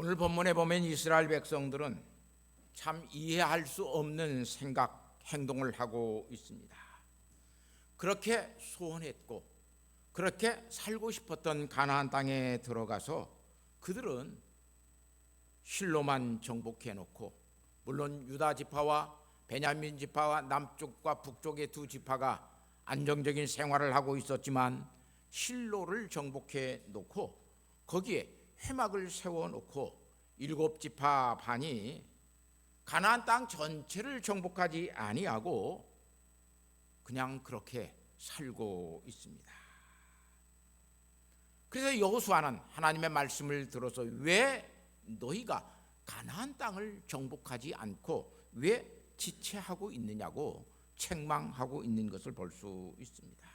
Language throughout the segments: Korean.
오늘 본문에 보면 이스라엘 백성들은 참 이해할 수 없는 생각, 행동을 하고 있습니다. 그렇게 소원했고 그렇게 살고 싶었던 가나안 땅에 들어가서 그들은 실로만 정복해 놓고, 물론 유다 지파와 베냐민 지파와 남쪽과 북쪽의 두 지파가 안정적인 생활을 하고 있었지만 실로를 정복해 놓고 거기에 회막을 세워 놓고 7지파 반이 가나안 땅 전체를 정복하지 아니하고 그냥 그렇게 살고 있습니다. 그래서 여호수아는 하나님의 말씀을 들어서 왜 너희가 가나안 땅을 정복하지 않고 왜 지체하고 있느냐고 책망하고 있는 것을 볼 수 있습니다.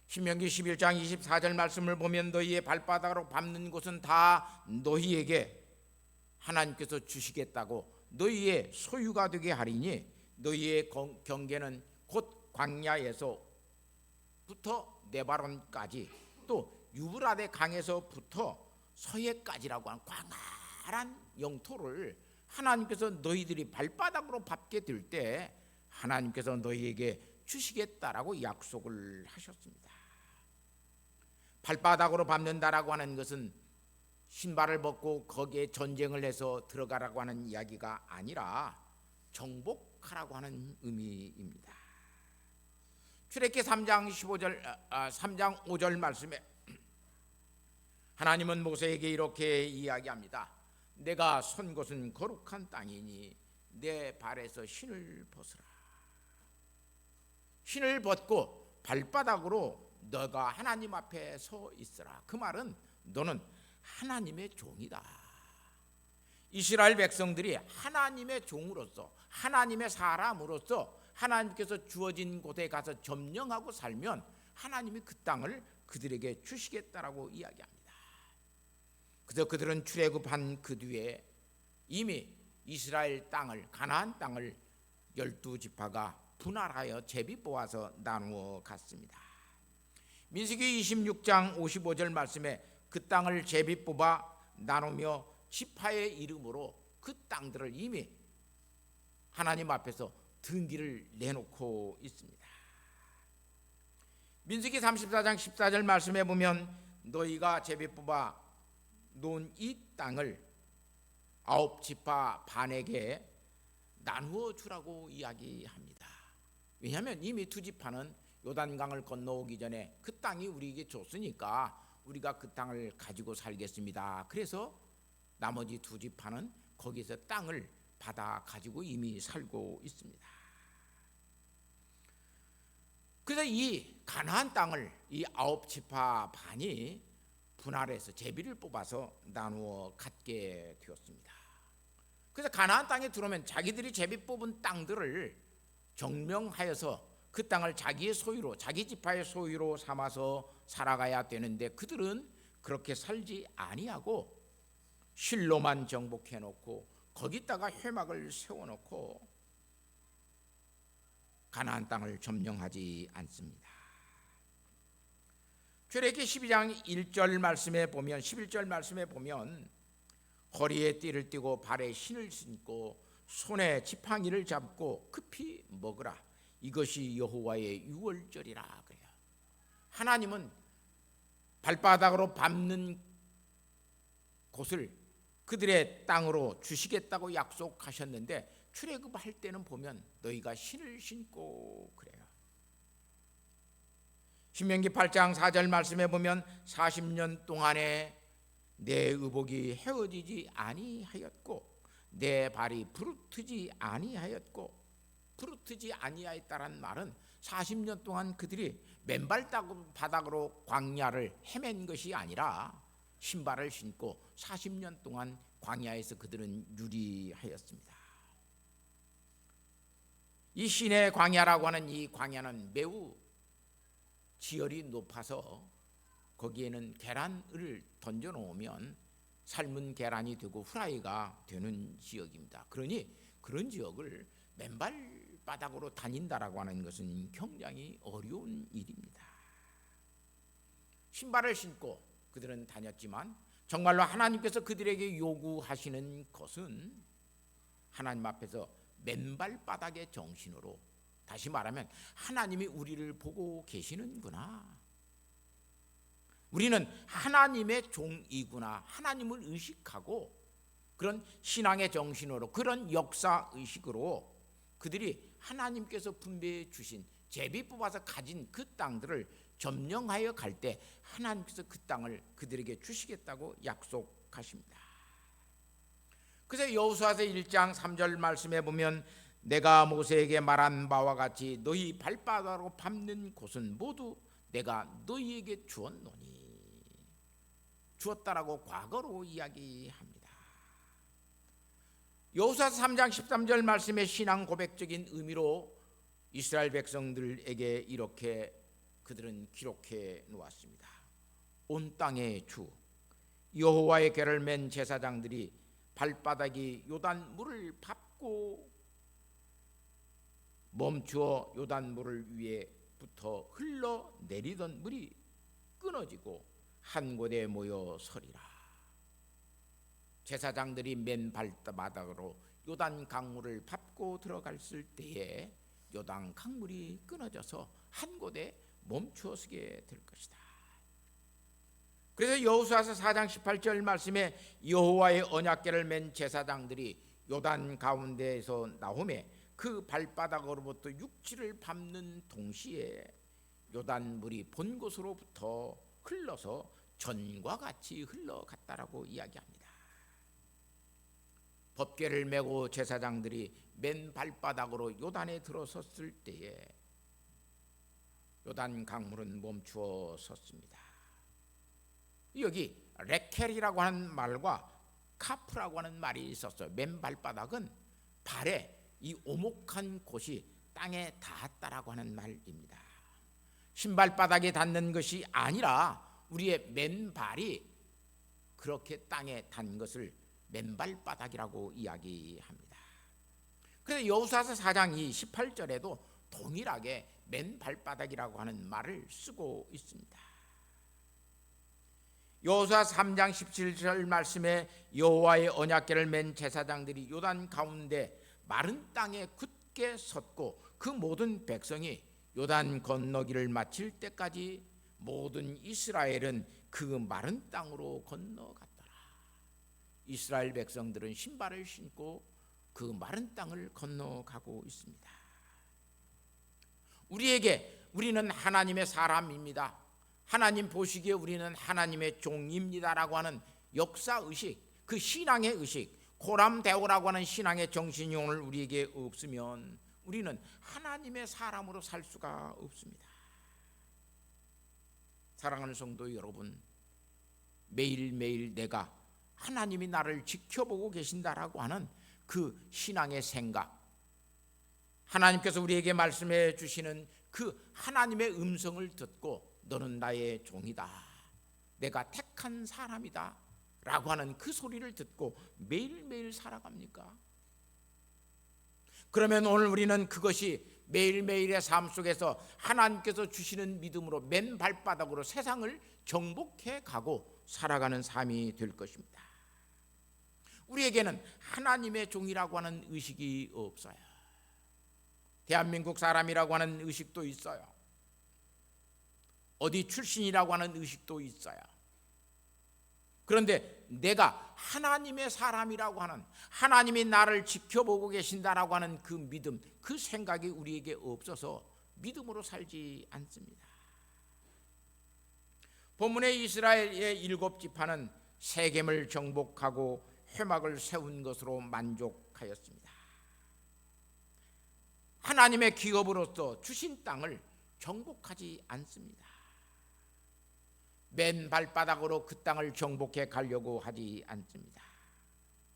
신명기 11장 24절 말씀을 보면 너희의 발바닥으로 밟는 곳은 다 너희에게 하나님께서 주시겠다고 너희의 소유가 되게 하리니 너희의 경계는 곧 광야에서부터 네바론까지 또 유브라데 강에서부터 서해까지라고 하는 광활한 영토를 하나님께서 너희들이 발바닥으로 밟게 될 때 하나님께서 너희에게 주시겠다라고 약속을 하셨습니다. 발바닥으로 밟는다라고 하는 것은 신발을 벗고 거기에 전쟁을 해서 들어가라고 하는 이야기가 아니라 정복하라고 하는 의미입니다. 출애굽기 3장 5절 말씀에 하나님은 모세에게 이렇게 이야기합니다. 내가 선 곳은 거룩한 땅이니 내 발에서 신을 벗으라. 신을 벗고 발바닥으로 너가 하나님 앞에 서 있으라. 그 말은 너는 하나님의 종이다. 이스라엘 백성들이 하나님의 종으로서 하나님의 사람으로서 하나님께서 주어진 곳에 가서 점령하고 살면 하나님이 그 땅을 그들에게 주시겠다라고 이야기합니다. 그래서 그들은 출애굽한 그 뒤에 이미 이스라엘 땅을, 가나안 땅을 12지파가 분할하여 제비 뽑아서 나누어 갔습니다. 민수기 26장 55절 말씀에 그 땅을 제비 뽑아 나누며 지파의 이름으로 그 땅들을 이미 하나님 앞에서 등기를 내놓고 있습니다. 민수기 34장 14절 말씀에 보면 너희가 제비 뽑아 놓은 이 땅을 9지파 반에게 나누어 주라고 이야기합니다. 왜냐하면 이미 2지파는 요단강을 건너오기 전에 그 땅이 우리에게 줬으니까 우리가 그 땅을 가지고 살겠습니다. 그래서 나머지 2지파는 거기서 땅을 받아 가지고 이미 살고 있습니다. 그래서 이 가나안 땅을 이 9지파 반이 분할해서 제비를 뽑아서 나누어 갖게 되었습니다. 그래서 가나안 땅에 들어오면 자기들이 제비 뽑은 땅들을 정명하여서 그 땅을 자기의 소유로, 자기 지파의 소유로 삼아서 살아가야 되는데 그들은 그렇게 살지 아니하고 실로만 정복해 놓고 거기다가 회막을 세워놓고 가나안 땅을 점령하지 않습니다. 출애굽기 12장 1절 말씀에 보면 11절 말씀에 보면 허리에 띠를 띠고 발에 신을 신고 손에 지팡이를 잡고 급히 먹으라. 이것이 여호와의 유월절이라 그래요. 하나님은 발바닥으로 밟는 곳을 그들의 땅으로 주시겠다고 약속하셨는데 출애굽할 때는 보면 너희가 신을 신고 그래요. 신명기 8장 4절 말씀에 보면 40년 동안에 내 의복이 헤어지지 아니하였고 내 발이 부르트지 아니하였고, 부르트지 아니하였다는 말은 40년 동안 그들이 맨발 바닥으로 광야를 헤맨 것이 아니라 신발을 신고 40년 동안 광야에서 그들은 유리하였습니다. 이 신의 광야라고 하는 이 광야는 매우 지열이 높아서 거기에는 계란을 던져 놓으면 삶은 계란이 되고 후라이가 되는 지역입니다. 그러니 그런 지역을 맨발 바닥으로 다닌다라고 하는 것은 굉장히 어려운 일입니다. 신발을 신고 그들은 다녔지만 정말로 하나님께서 그들에게 요구하시는 것은 하나님 앞에서 맨발바닥의 정신으로, 다시 말하면 하나님이 우리를 보고 계시는구나, 우리는 하나님의 종이구나, 하나님을 의식하고 그런 신앙의 정신으로, 그런 역사의식으로 그들이 하나님께서 분배해 주신, 제비 뽑아서 가진 그 땅들을 점령하여 갈 때 하나님께서 그 땅을 그들에게 주시겠다고 약속하십니다. 그래서 여호수아서 1장 3절 말씀에 보면 내가 모세에게 말한 바와 같이 너희 발바닥으로 밟는 곳은 모두 내가 너희에게 주었노니, 주었다라고 과거로 이야기합니다. 여호수아서 3장 13절 말씀의 신앙 고백적인 의미로 이스라엘 백성들에게 이렇게 그들은 기록해 놓았습니다. 온 땅의 주 여호와의 궤를 맨 제사장들이 발바닥이 요단 물을 밟고 멈추어 요단 물을 위에부터 흘러내리던 물이 끊어지고 한 곳에 모여 서리라. 제사장들이 맨 발바닥으로 요단 강물을 밟고 들어갔을 때에 요단 강물이 끊어져서 한 곳에 멈추어 서게 될 것이다. 그래서 여호수아서 4장 18절 말씀에 여호와의 언약궤를 맨 제사장들이 요단 가운데에서 나오매 그 발바닥으로부터 육지를 밟는 동시에 요단 물이 본 곳으로부터 흘러서 전과 같이 흘러갔다라고 이야기합니다. 법궤를 메고 제사장들이 맨 발바닥으로 요단에 들어섰을 때에 요단 강물은 멈추어 섰습니다. 여기 레켈이라고 하는 말과 카프라고 하는 말이 있었어요. 맨 발바닥은 발에 이 오목한 곳이 땅에 닿았다라고 하는 말입니다. 신발바닥에 닿는 것이 아니라 우리의 맨발이 그렇게 땅에 닿은 것을 맨발바닥이라고 이야기합니다. 그래서 여호수아서 4장 18절에도 동일하게 맨발바닥이라고 하는 말을 쓰고 있습니다. 여호수아 3장 17절 말씀에 여호와의 언약궤를 맨 제사장들이 요단 가운데 마른 땅에 굳게 섰고 그 모든 백성이 요단 건너기를 마칠 때까지 모든 이스라엘은 그 마른 땅으로 건너갔더라. 이스라엘 백성들은 신발을 신고 그 마른 땅을 건너가고 있습니다. 우리는 하나님의 사람입니다, 하나님 보시기에 우리는 하나님의 종입니다라고 하는 역사의식, 그 신앙의 의식, 코람데오라고 하는 신앙의 정신이 오늘 우리에게 없으면 우리는 하나님의 사람으로 살 수가 없습니다. 사랑하는 성도 여러분, 매일매일 내가 하나님이 나를 지켜보고 계신다라고 하는 그 신앙의 생각, 하나님께서 우리에게 말씀해 주시는 그 하나님의 음성을 듣고 너는 나의 종이다, 내가 택한 사람이다 라고 하는 그 소리를 듣고 매일매일 살아갑니까? 그러면 오늘 우리는 그것이 매일매일의 삶 속에서 하나님께서 주시는 믿음으로 맨 발바닥으로 세상을 정복해 가고 살아가는 삶이 될 것입니다. 우리에게는 하나님의 종이라고 하는 의식이 없어요. 대한민국 사람이라고 하는 의식도 있어요. 어디 출신이라고 하는 의식도 있어요. 그런데 내가 하나님의 사람이라고 하는, 하나님이 나를 지켜보고 계신다라고 하는 그 믿음, 그 생각이 우리에게 없어서 믿음으로 살지 않습니다. 본문의 이스라엘의 7지파는 세겜을 정복하고 회막을 세운 것으로 만족하였습니다. 하나님의 기업으로서 주신 땅을 정복하지 않습니다. 맨 발바닥으로 그 땅을 정복해 가려고 하지 않습니다.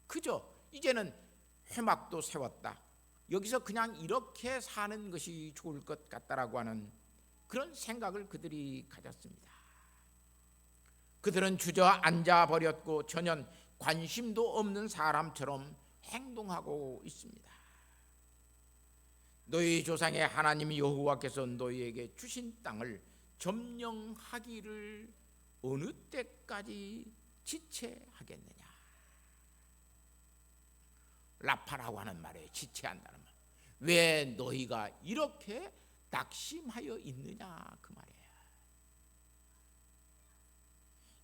그저 이제는 회막도 세웠다, 여기서 그냥 이렇게 사는 것이 좋을 것 같다라고 하는 그런 생각을 그들이 가졌습니다. 그들은 주저앉아 버렸고 전혀 관심도 없는 사람처럼 행동하고 있습니다. 너희 조상의 하나님 여호와께서 너희에게 주신 땅을 점령하기를 어느 때까지 지체하겠느냐. 라파라고 하는 말이에요. 지체한다는 말. 왜 너희가 이렇게 낙심하여 있느냐 그 말이에요.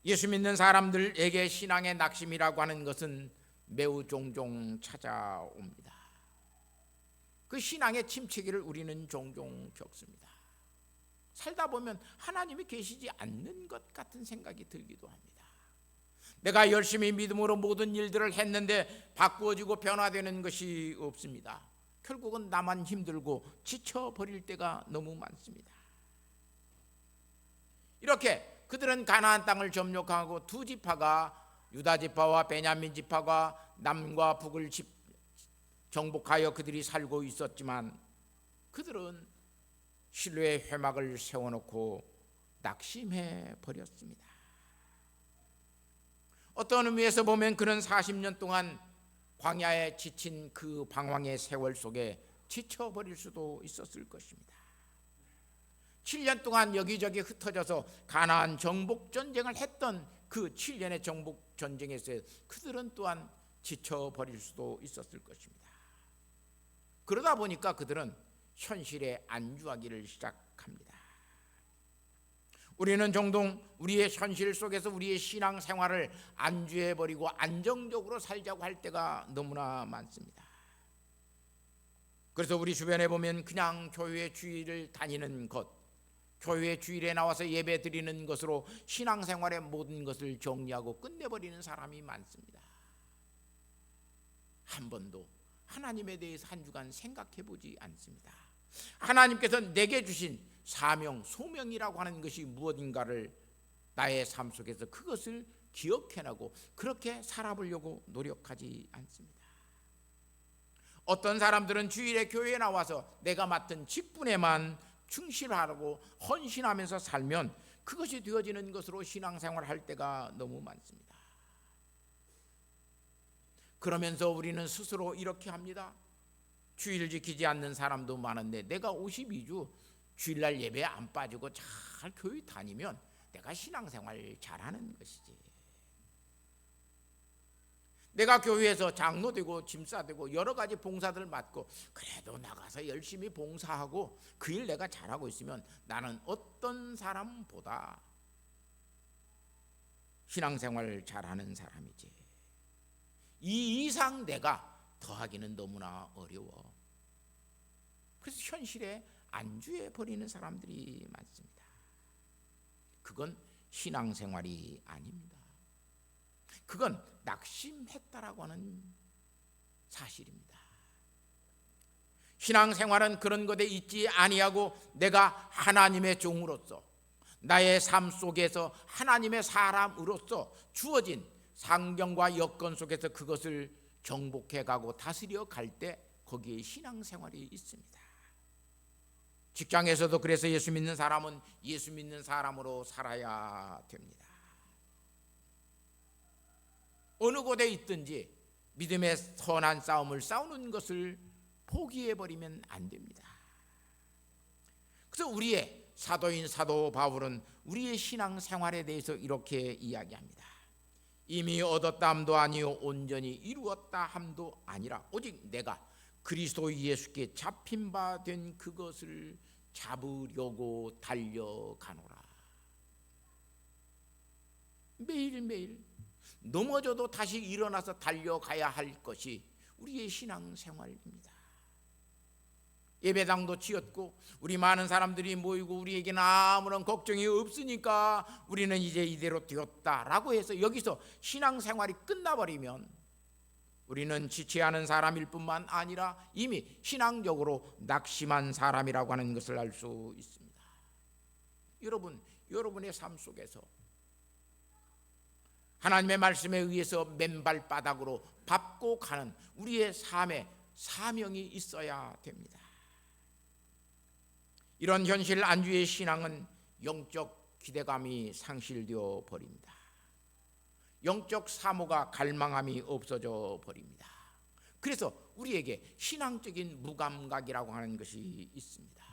예수 믿는 사람들에게 신앙의 낙심이라고 하는 것은 매우 종종 찾아옵니다. 그 신앙의 침체기를 우리는 종종 겪습니다. 살다 보면 하나님이 계시지 않는 것 같은 생각이 들기도 합니다. 내가 열심히 믿음으로 모든 일들을 했는데 바꾸어지고 변화되는 것이 없습니다. 결국은 나만 힘들고 지쳐버릴 때가 너무 많습니다. 이렇게 그들은 가나안 땅을 점령하고 두 지파가 유다 지파와 베냐민 지파가 남과 북을 정복하여 그들이 살고 있었지만 그들은 신뢰의 회막을 세워놓고 낙심해 버렸습니다. 어떤 의미에서 보면 그는 40년 동안 광야에 지친 그 방황의 세월 속에 지쳐버릴 수도 있었을 것입니다. 7년 동안 여기저기 흩어져서 가나안 정복 전쟁을 했던 그 7년의 정복 전쟁에서 그들은 또한 지쳐버릴 수도 있었을 것입니다. 그러다 보니까 그들은 현실에 안주하기를 시작합니다. 우리는 종종 우리의 현실 속에서 우리의 신앙 생활을 안주해버리고 안정적으로 살자고 할 때가 너무나 많습니다. 그래서 우리 주변에 보면 그냥 교회 주일을 다니는 것, 교회 주일에 나와서 예배 드리는 것으로 신앙생활의 모든 것을 정리하고 끝내버리는 사람이 많습니다. 한 번도 하나님에 대해서 한 주간 생각해보지 않습니다. 하나님께서 내게 주신 사명, 소명이라고 하는 것이 무엇인가를 나의 삶 속에서 그것을 기억해내고 그렇게 살아보려고 노력하지 않습니다. 어떤 사람들은 주일에 교회에 나와서 내가 맡은 직분에만 충실하고 헌신하면서 살면 그것이 되어지는 것으로 신앙생활을 할 때가 너무 많습니다. 그러면서 우리는 스스로 이렇게 합니다. 주일 지키지 않는 사람도 많은데 내가 52주 주일날 예배에 안 빠지고 잘 교회 다니면 내가 신앙생활 잘하는 것이지. 내가 교회에서 장로 되고 집사 되고 여러 가지 봉사들을 맡고 그래도 나가서 열심히 봉사하고 그 일 내가 잘하고 있으면 나는 어떤 사람보다 신앙생활 잘하는 사람이지. 이 이상 내가 더하기는 너무나 어려워. 그래서 현실에 안주해 버리는 사람들이 많습니다. 그건 신앙생활이 아닙니다. 그건 낙심했다라고 하는 사실입니다. 신앙생활은 그런 것에 있지 아니하고 내가 하나님의 종으로서 나의 삶 속에서 하나님의 사람으로서 주어진 상경과 여건 속에서 그것을 정복해 가고 다스려 갈 때 거기에 신앙생활이 있습니다. 직장에서도 그래서 예수 믿는 사람은 예수 믿는 사람으로 살아야 됩니다. 어느 곳에 있든지 믿음의 선한 싸움을 싸우는 것을 포기해버리면 안 됩니다. 그래서 우리의 사도인 사도 바울은 우리의 신앙생활에 대해서 이렇게 이야기합니다. 이미 얻었다 함도 아니요 온전히 이루었다 함도 아니라 오직 내가 그리스도 예수께 잡힌 바 된 그것을 잡으려고 달려가노라. 매일매일 넘어져도 다시 일어나서 달려가야 할 것이 우리의 신앙생활입니다. 예배당도 지었고 우리 많은 사람들이 모이고 우리에게는 아무런 걱정이 없으니까 우리는 이제 이대로 되었다라고 해서 여기서 신앙생활이 끝나버리면 우리는 지체하는 사람일 뿐만 아니라 이미 신앙적으로 낙심한 사람이라고 하는 것을 알 수 있습니다. 여러분의 삶 속에서 하나님의 말씀에 의해서 맨발바닥으로 밟고 가는 우리의 삶에 사명이 있어야 됩니다. 이런 현실 안주의 신앙은 영적 기대감이 상실되어 버립니다. 영적 사모가 갈망함이 없어져 버립니다. 그래서 우리에게 신앙적인 무감각이라고 하는 것이 있습니다.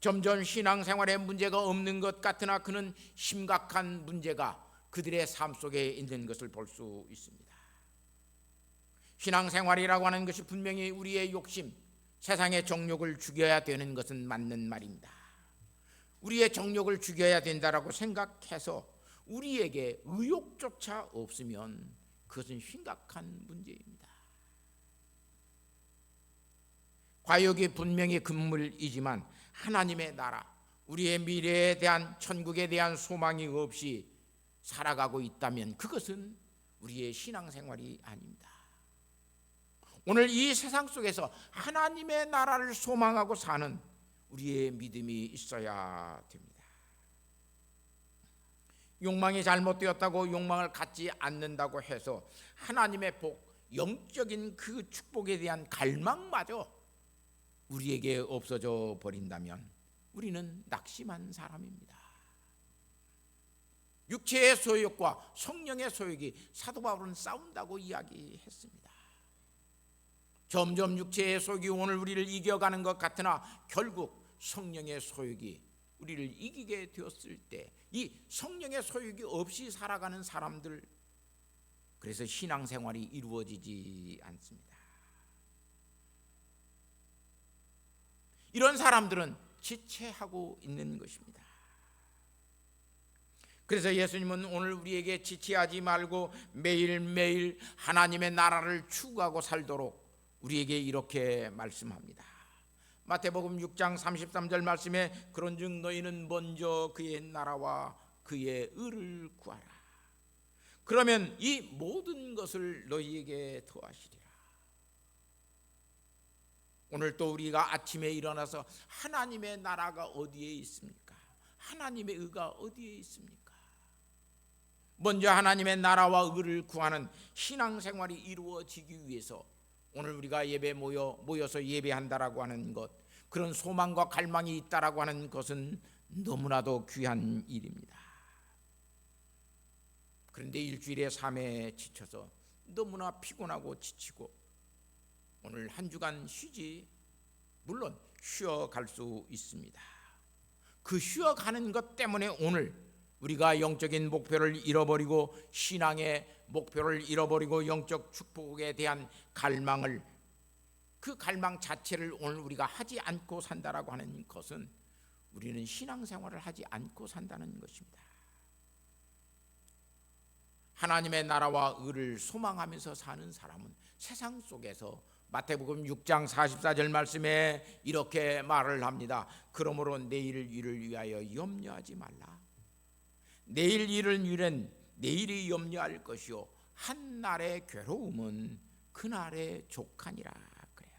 점점 신앙생활에 문제가 없는 것 같으나 그는 심각한 문제가 그들의 삶 속에 있는 것을 볼 수 있습니다. 신앙생활이라고 하는 것이 분명히 우리의 욕심, 세상의 정욕을 죽여야 되는 것은 맞는 말입니다. 우리의 정욕을 죽여야 된다라고 생각해서 우리에게 의욕조차 없으면 그것은 심각한 문제입니다. 과욕이 분명히 금물이지만 하나님의 나라, 우리의 미래에 대한 천국에 대한 소망이 없이 살아가고 있다면 그것은 우리의 신앙생활이 아닙니다. 오늘 이 세상 속에서 하나님의 나라를 소망하고 사는 우리의 믿음이 있어야 됩니다. 욕망이 잘못되었다고 욕망을 갖지 않는다고 해서 하나님의 복, 영적인 그 축복에 대한 갈망마저 우리에게 없어져 버린다면 우리는 낙심한 사람입니다. 육체의 소욕과 성령의 소욕이 사도 바울은 싸운다고 이야기했습니다. 점점 육체의 소욕이 오늘 우리를 이겨가는 것 같으나 결국 성령의 소욕이 우리를 이기게 되었을 때 이 성령의 소욕이 없이 살아가는 사람들, 그래서 신앙생활이 이루어지지 않습니다. 이런 사람들은 지체하고 있는 것입니다. 그래서 예수님은 오늘 우리에게 지체하지 말고 매일매일 하나님의 나라를 추구하고 살도록 우리에게 이렇게 말씀합니다. 마태복음 6장 33절 말씀에 그런즉 너희는 먼저 그의 나라와 그의 의를 구하라. 그러면 이 모든 것을 너희에게 더하시리라. 오늘 또 우리가 아침에 일어나서 하나님의 나라가 어디에 있습니까? 하나님의 의가 어디에 있습니까? 먼저 하나님의 나라와 의를 구하는 신앙생활이 이루어지기 위해서 오늘 우리가 예배 모여서 예배한다라고 하는 것, 그런 소망과 갈망이 있다라고 하는 것은 너무나도 귀한 일입니다. 그런데 일주일의 삶에 지쳐서 너무나 피곤하고 지치고 오늘 한 주간 쉬지, 물론 쉬어갈 수 있습니다. 그 쉬어가는 것 때문에 오늘 우리가 영적인 목표를 잃어버리고 신앙의 목표를 잃어버리고 영적 축복에 대한 갈망을, 그 갈망 자체를 오늘 우리가 하지 않고 산다라고 하는 것은 우리는 신앙생활을 하지 않고 산다는 것입니다. 하나님의 나라와 의를 소망하면서 사는 사람은 세상 속에서 마태복음 6장 44절 말씀에 이렇게 말을 합니다. 그러므로 내일 일을 위하여 염려하지 말라. 내일 일을 위한 내일이 염려할 것이요 한날의 괴로움은 그날의 족하니라. 그래요.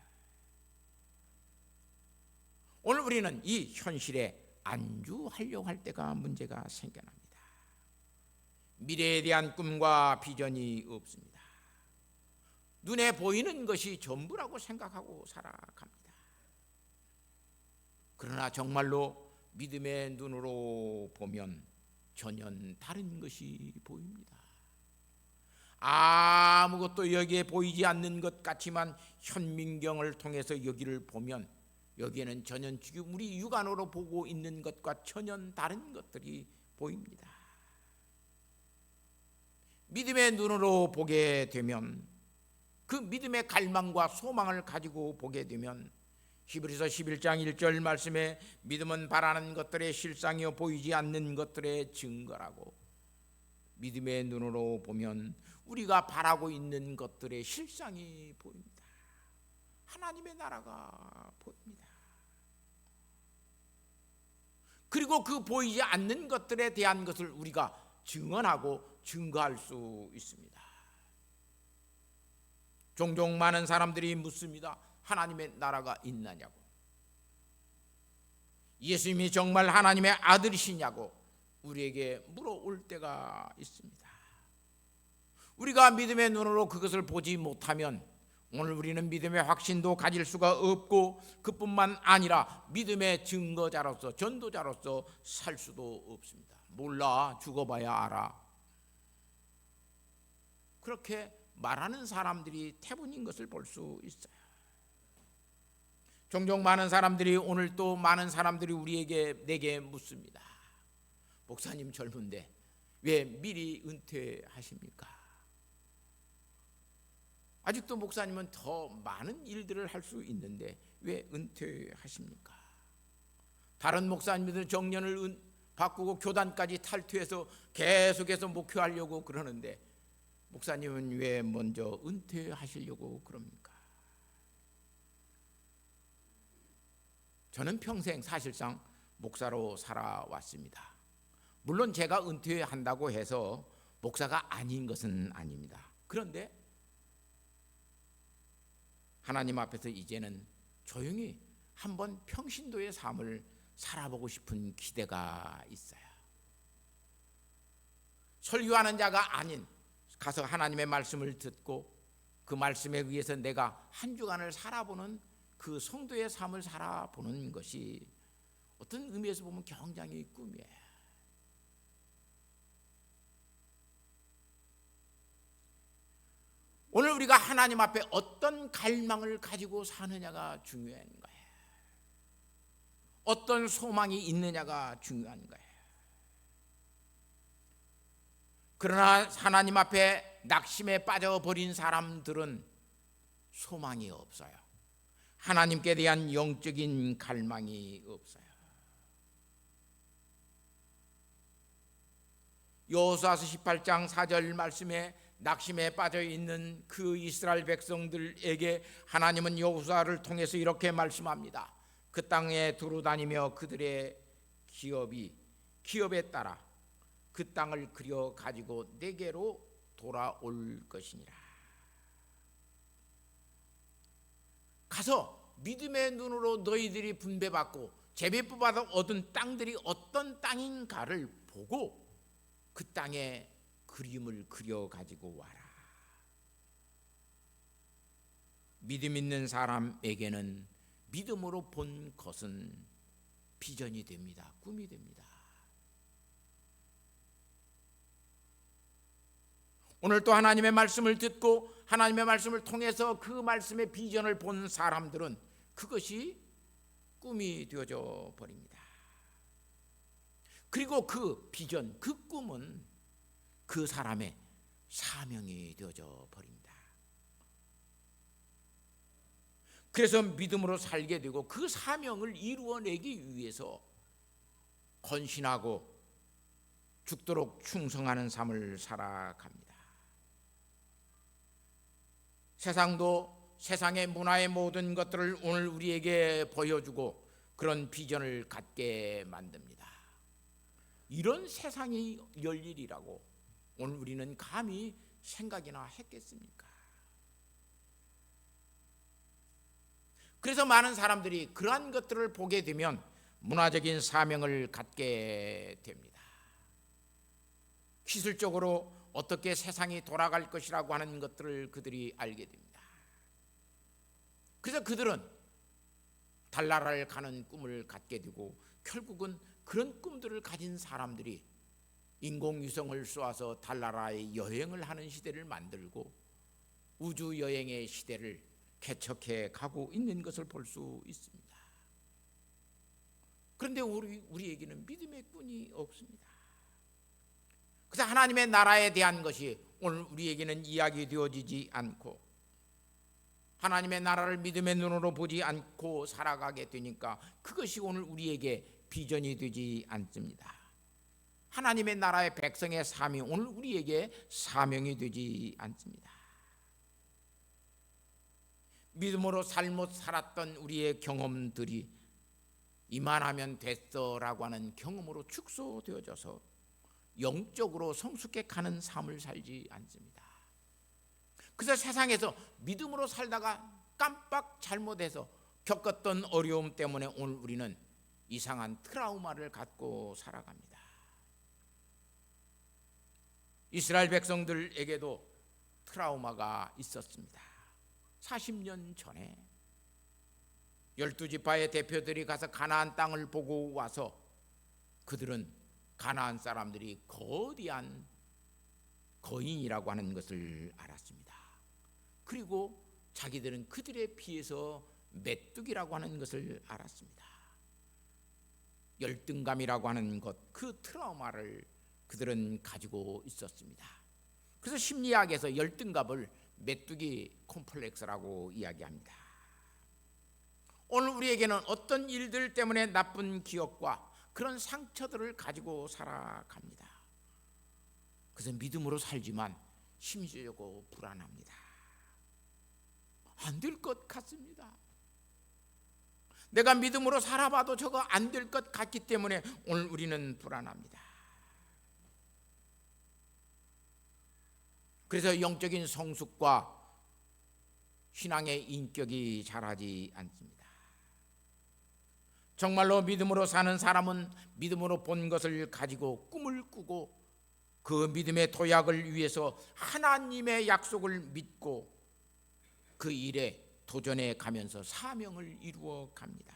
오늘 우리는 이 현실에 안주하려고 할 때가 문제가 생겨납니다. 미래에 대한 꿈과 비전이 없습니다. 눈에 보이는 것이 전부라고 생각하고 살아갑니다. 그러나 정말로 믿음의 눈으로 보면 전혀 다른 것이 보입니다. 아무것도 여기에 보이지 않는 것 같지만 현민경을 통해서 여기를 보면 여기에는 전혀 지금 우리 육안으로 보고 있는 것과 전혀 다른 것들이 보입니다. 믿음의 눈으로 보게 되면, 그 믿음의 갈망과 소망을 가지고 보게 되면 히브리서 11장 1절 말씀에 믿음은 바라는 것들의 실상이요 보이지 않는 것들의 증거라고, 믿음의 눈으로 보면 우리가 바라고 있는 것들의 실상이 보입니다. 하나님의 나라가 보입니다. 그리고 그 보이지 않는 것들에 대한 것을 우리가 증언하고 증거할 수 있습니다. 종종 많은 사람들이 묻습니다. 하나님의 나라가 있느냐고, 예수님이 정말 하나님의 아들이시냐고 우리에게 물어올 때가 있습니다. 우리가 믿음의 눈으로 그것을 보지 못하면 오늘 우리는 믿음의 확신도 가질 수가 없고, 그뿐만 아니라 믿음의 증거자로서 전도자로서 살 수도 없습니다. 몰라, 죽어봐야 알아. 그렇게 말하는 사람들이 대부분인 것을 볼 수 있어요. 종종 많은 사람들이, 오늘 또 많은 사람들이 내게 묻습니다. 목사님 젊은데 왜 미리 은퇴하십니까? 아직도 목사님은 더 많은 일들을 할 수 있는데 왜 은퇴하십니까? 다른 목사님들은 정년을 바꾸고 교단까지 탈퇴해서 계속해서 목회하려고 그러는데 목사님은 왜 먼저 은퇴하시려고 그럽니까? 저는 평생 사실상 목사로 살아왔습니다. 물론 제가 은퇴한다고 해서 목사가 아닌 것은 아닙니다. 그런데 하나님 앞에서 이제는 조용히 한번 평신도의 삶을 살아보고 싶은 기대가 있어요. 설교하는 자가 아닌, 가서 하나님의 말씀을 듣고 그 말씀에 의해서 내가 한 주간을 살아보는 그 성도의 삶을 살아보는 것이 어떤 의미에서 보면 굉장히 꿈이에요. 오늘 우리가 하나님 앞에 어떤 갈망을 가지고 사느냐가 중요한 거예요. 어떤 소망이 있느냐가 중요한 거예요. 그러나 하나님 앞에 낙심에 빠져버린 사람들은 소망이 없어요. 하나님께 대한 영적인 갈망이 없어요. 여호수아서 18장 4절 말씀에 낙심에 빠져있는 그 이스라엘 백성들에게 하나님은 여호수아를 통해서 이렇게 말씀합니다. 그 땅에 두루 다니며 그들의 기업에 따라 그 땅을 그려 가지고 내게로 돌아올 것이니라. 가서 믿음의 눈으로 너희들이 분배받고 제비 뽑아서 얻은 땅들이 어떤 땅인가를 보고 그 땅에 그림을 그려 가지고 와라. 믿음 있는 사람에게는 믿음으로 본 것은 비전이 됩니다. 꿈이 됩니다. 오늘 또 하나님의 말씀을 듣고 하나님의 말씀을 통해서 그 말씀의 비전을 본 사람들은 그것이 꿈이 되어져 버립니다. 그리고 그 비전, 그 꿈은 그 사람의 사명이 되어져 버립니다. 그래서 믿음으로 살게 되고 그 사명을 이루어내기 위해서 헌신하고 죽도록 충성하는 삶을 살아갑니다. 세상도 세상의 문화의 모든 것들을 오늘 우리에게 보여주고 그런 비전을 갖게 만듭니다. 이런 세상이 열일이라고 오늘 우리는 감히 생각이나 했겠습니까? 그래서 많은 사람들이 그러한 것들을 보게 되면 문화적인 사명을 갖게 됩니다. 기술적으로 어떻게 세상이 돌아갈 것이라고 하는 것들을 그들이 알게 됩니다. 그래서 그들은 달나라를 가는 꿈을 갖게 되고 결국은 그런 꿈들을 가진 사람들이 인공위성을 쏘아서 달나라에 여행을 하는 시대를 만들고 우주 여행의 시대를 개척해 가고 있는 것을 볼 수 있습니다. 그런데 우리에게는 믿음의 꾼이 없습니다. 그래서 하나님의 나라에 대한 것이 오늘 우리에게는 이야기 되어지지 않고 하나님의 나라를 믿음의 눈으로 보지 않고 살아가게 되니까 그것이 오늘 우리에게 비전이 되지 않습니다. 하나님의 나라의 백성의 삶이 오늘 우리에게 사명이 되지 않습니다. 믿음으로 잘못 살았던 우리의 경험들이 이만하면 됐어라고 하는 경험으로 축소되어져서 영적으로 성숙해 가는 삶을 살지 않습니다. 그래서 세상에서 믿음으로 살다가 깜빡 잘못해서 겪었던 어려움 때문에 오늘 우리는 이상한 트라우마를 갖고 살아갑니다. 이스라엘 백성들에게도 트라우마가 있었습니다. 40년 전에 12지파의 대표들이 가서 가나안 땅을 보고 와서 그들은 가나안 사람들이 거대한 거인이라고 하는 것을 알았습니다. 그리고 자기들은 그들에 비해서 메뚜기라고 하는 것을 알았습니다. 열등감이라고 하는 것, 그 트라우마를 그들은 가지고 있었습니다. 그래서 심리학에서 열등감을 메뚜기 콤플렉스라고 이야기합니다. 오늘 우리에게는 어떤 일들 때문에 나쁜 기억과 그런 상처들을 가지고 살아갑니다. 그래서 믿음으로 살지만 심리적으로 불안합니다. 안 될 것 같습니다. 내가 믿음으로 살아봐도 저거 안 될 것 같기 때문에 오늘 우리는 불안합니다. 그래서 영적인 성숙과 신앙의 인격이 자라지 않습니다. 정말로 믿음으로 사는 사람은 믿음으로 본 것을 가지고 꿈을 꾸고 그 믿음의 도약을 위해서 하나님의 약속을 믿고 그 일에 도전해 가면서 사명을 이루어 갑니다.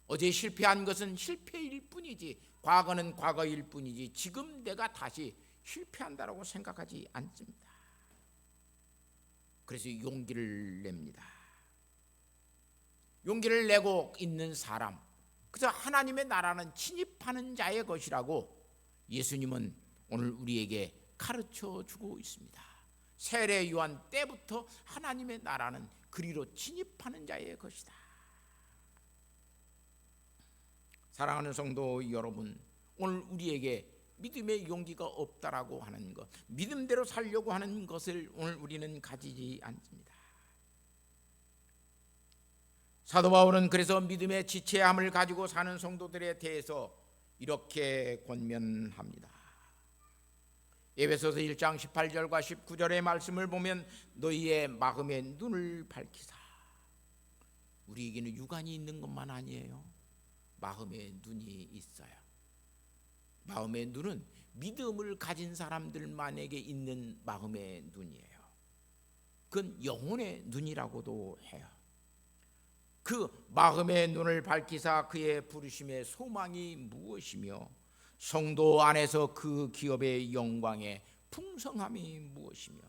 어제 실패한 것은 실패일 뿐이지, 과거는 과거일 뿐이지 지금 내가 다시 실패한다라고 생각하지 않습니다. 그래서 용기를 냅니다. 용기를 내고 있는 사람, 그래서 하나님의 나라는 진입하는 자의 것이라고 예수님은 오늘 우리에게 가르쳐 주고 있습니다. 세례 요한 때부터 하나님의 나라는 그리로 진입하는 자의 것이다. 사랑하는 성도 여러분, 오늘 우리에게 믿음의 용기가 없다라고 하는 것, 믿음대로 살려고 하는 것을 오늘 우리는 가지지 않습니다. 사도 바울은 그래서 믿음의 지체함을 가지고 사는 성도들에 대해서 이렇게 권면합니다. 에베소서 1장 18절과 19절의 말씀을 보면 너희의 마음의 눈을 밝히사. 우리에게는 육안이 있는 것만 아니에요. 마음의 눈이 있어요. 마음의 눈은 믿음을 가진 사람들만에게 있는 마음의 눈이에요. 그건 영혼의 눈이라고도 해요. 그 마음의 눈을 밝히사 그의 부르심의 소망이 무엇이며 성도 안에서 그 기업의 영광의 풍성함이 무엇이며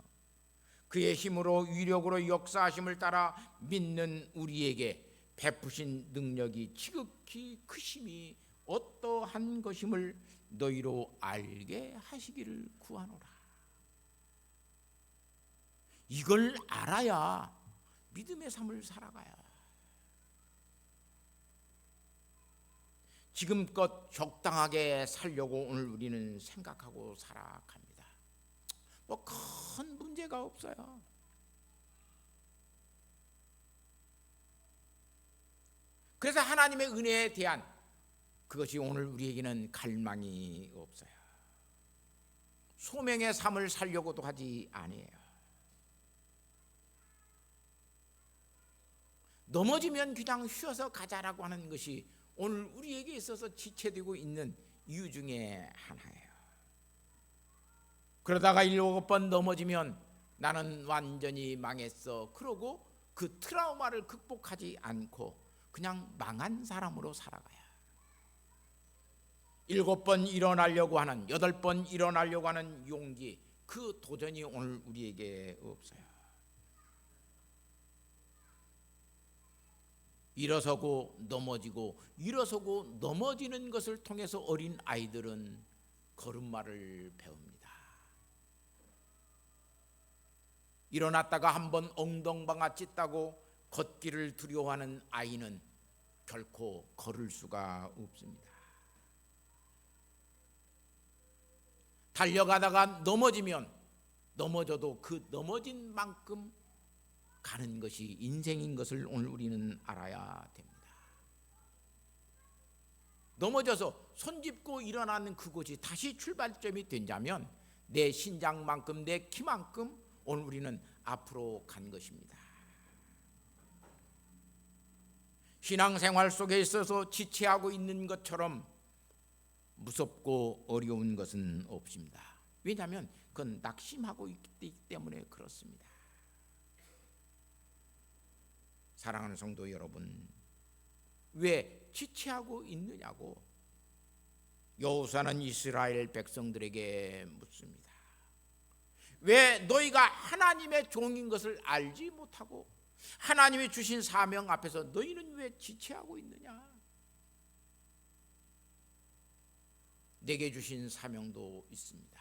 그의 힘으로 위력으로 역사하심을 따라 믿는 우리에게 베푸신 능력이 지극히 크심이 어떠한 것임을 너희로 알게 하시기를 구하노라. 이걸 알아야 믿음의 삶을 살아가요. 지금껏 적당하게 살려고 오늘 우리는 생각하고 살아갑니다. 뭐 큰 문제가 없어요. 그래서 하나님의 은혜에 대한 그것이 오늘 우리에게는 갈망이 없어요. 소명의 삶을 살려고도 하지 아니에요. 넘어지면 그냥 쉬어서 가자라고 하는 것이 오늘 우리에게 있어서 지체되고 있는 이유 중에 하나예요. 그러다가 7번 넘어지면 나는 완전히 망했어. 그러고 그 트라우마를 극복하지 않고 그냥 망한 사람으로 살아가요. 7번 일어나려고 하는, 8번 일어나려고 하는 용기, 그 도전이 오늘 우리에게 없어요. 일어서고 넘어지고 일어서고 넘어지는 것을 통해서 어린 아이들은 걸음마를 배웁니다. 일어났다가 한번 엉덩방아 찢다고 걷기를 두려워하는 아이는 결코 걸을 수가 없습니다. 달려가다가 넘어지면 넘어져도 그 넘어진 만큼 가는 것이 인생인 것을 오늘 우리는 알아야 됩니다. 넘어져서 손짚고 일어나는 그곳이 다시 출발점이 된다면 내 신장만큼 내 키만큼 오늘 우리는 앞으로 간 것입니다. 신앙생활 속에 있어서 지체하고 있는 것처럼 무섭고 어려운 것은 없습니다. 왜냐하면 그건 낙심하고 있기 때문에 그렇습니다. 사랑하는 성도 여러분, 왜 지체하고 있느냐고 여호수아는 이스라엘 백성들에게 묻습니다. 왜 너희가 하나님의 종인 것을 알지 못하고 하나님이 주신 사명 앞에서 너희는 왜 지체하고 있느냐? 내게 주신 사명도 있습니다.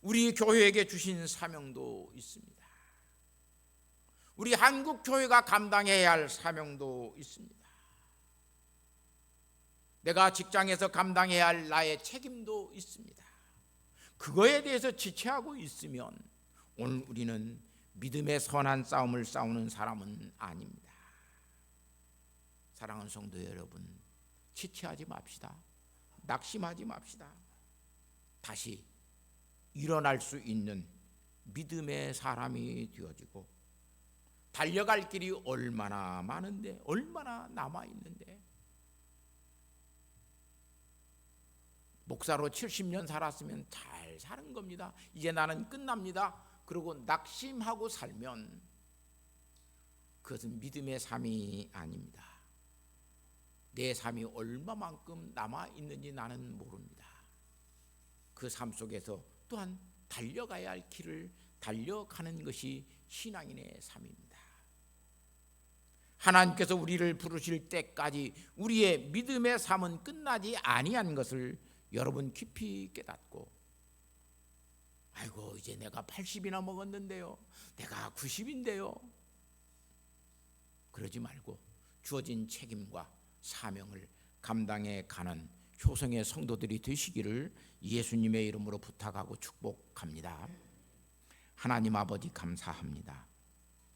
우리 교회에게 주신 사명도 있습니다. 우리 한국 교회가 감당해야 할 사명도 있습니다. 내가 직장에서 감당해야 할 나의 책임도 있습니다. 그거에 대해서 지체하고 있으면 오늘 우리는 믿음의 선한 싸움을 싸우는 사람은 아닙니다. 사랑하는 성도 여러분, 지체하지 맙시다. 낙심하지 맙시다. 다시 일어날 수 있는 믿음의 사람이 되어지고, 달려갈 길이 얼마나 많은데, 얼마나 남아있는데, 목사로 70년 살았으면 잘 사는 겁니다. 이제 나는 끝납니다. 그리고 낙심하고 살면 그것은 믿음의 삶이 아닙니다. 내 삶이 얼마만큼 남아있는지 나는 모릅니다. 그 삶 속에서 또한 달려가야 할 길을 달려가는 것이 신앙인의 삶입니다. 하나님께서 우리를 부르실 때까지 우리의 믿음의 삶은 끝나지 아니한 것을 여러분 깊이 깨닫고, 아이고 이제 내가 80이나 먹었는데요, 내가 90인데요, 그러지 말고 주어진 책임과 사명을 감당해 가는 효성의 성도들이 되시기를 예수님의 이름으로 부탁하고 축복합니다. 하나님 아버지 감사합니다.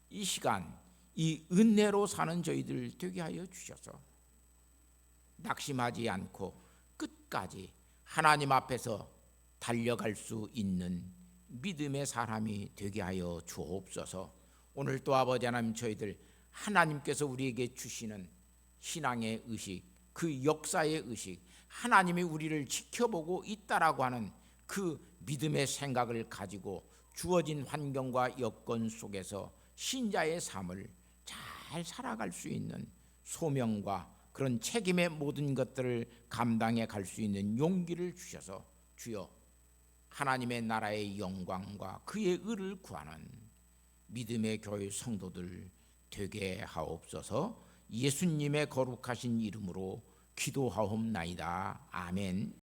이 시간 이 은혜로 사는 저희들 되게 하여 주셔서 낙심하지 않고 끝까지 하나님 앞에서 달려갈 수 있는 믿음의 사람이 되게 하여 주옵소서. 오늘 또 아버지 하나님, 저희들 하나님께서 우리에게 주시는 신앙의 의식, 그 역사의 의식, 하나님이 우리를 지켜보고 있다라고 하는 그 믿음의 생각을 가지고 주어진 환경과 여건 속에서 신자의 삶을 잘 살아갈 수 있는 소명과 그런 책임의 모든 것들을 감당해 갈 수 있는 용기를 주셔서 주여 하나님의 나라의 영광과 그의 의를 구하는 믿음의 교회 성도들 되게 하옵소서. 예수님의 거룩하신 이름으로 기도하옵나이다. 아멘.